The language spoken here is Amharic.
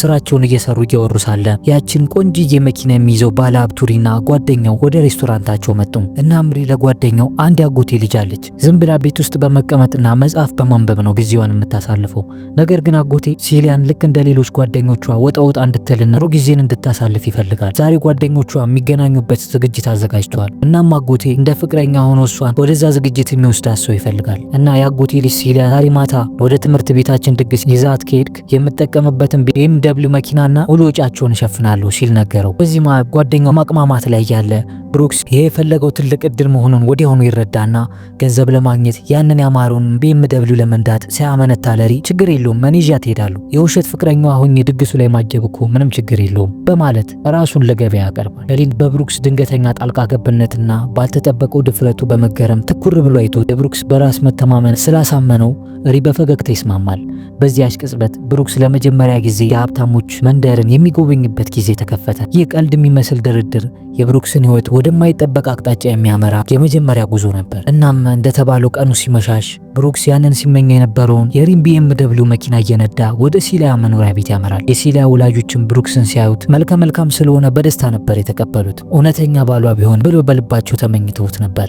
ስራቸውን እየሰሩ እያወሩ ሳለ ያችን ቆንጂዬ መኪና የሚይዘው ባለሀብቱ ሪና ጓደኛው ወደ ሬስቶራንታቸው መጡ። እናም ሪ ለጓደኛው አንድ ያጎቴ ልጅ አለች። ዝም ብላ ቤት ውስጥ በመቀመጥና መጽሐፍ በማንበብ ነው ጊዜዋን የምታሳልፈው። ነገር ግን አጎቴ ሲሊያን ልክ እንደ ሌሎች ጓደኞቿ ወጣ ወጣ እንድትልና ጥሩ ጊዜን እንድታሳልፍ ይፈልጋል። ዛሬ ጓደኞቿ የሚገናኙበት ዝግጅት አዘጋጅተዋል። እናም አጎቴ እንደ ፍቅረኛ ሆኖ እሷን ወደዛ ዝግጅት የሚወስዳት ሰው ይፈልጋል። እና ያጎቴ ልጅ ሲሊያ ዛሬ ማታ ወደ ትምህርት ቤታችን ድግስ ይዛት ከሄድክ የምጠቀምበትን BMW መኪናና ሙሉ ወጪያቸውን እሸፍናለሁ ሲል ነገረው። በዚህ ጓደኛው ማቅማማት ላይ ያለ ብሩክስ ይሄ የፈለገው ትልቅ እድል መሆኑን ወዲያውኑ ይረዳና ገንዘብ ለማግኘት ያንን ያማረውን BMW ለመንዳት ሲያመነታ ለሪ ችግር የለውም መኔዣ ትሄዳሉ፣ የውሸት ፍቅረኛው አሁን የድግሱ ላይ ማጀብ እኮ ምንም ችግር የለውም በማለት ራሱን ለገበያ ያቀርባል። ለሪን በብሩክስ ድንገተኛ ጣልቃ ገብነትና ባልተጠበቀው ድፍረቱ በመገረም ትኩር ብሎ አይቶ የብሩክስ በራስ መተማመን ስላሳመነው ሪ በፈገግታ ይስማማል። በዚያች ቅጽበት ብሩክስ ለመጀመሪያ ጊዜ የሀብታሞች መንደርን የሚጎበኝበት ጊዜ ተከፈተ። ይህ ቀልድ የሚመስል ድርድር የብሩክስን ሕይወት ወደማይጠበቅ አቅጣጫ የሚያመራ የመጀመሪያ ጉዞ ነበር። እናም እንደተባለው ቀኑ ሲመሻሽ ብሩክስ ያንን ሲመኝ የነበረውን የሪን BMW መኪና እየነዳ ወደ ሲሊያ መኖሪያ ቤት ያመራል። የሲሊያ ወላጆችም ብሩክስን ሲያዩት መልከ መልካም ስለሆነ በደስታ ነበር የተቀበሉት። እውነተኛ ባሏ ቢሆን ብሎ በልባቸው ተመኝተውት ነበር።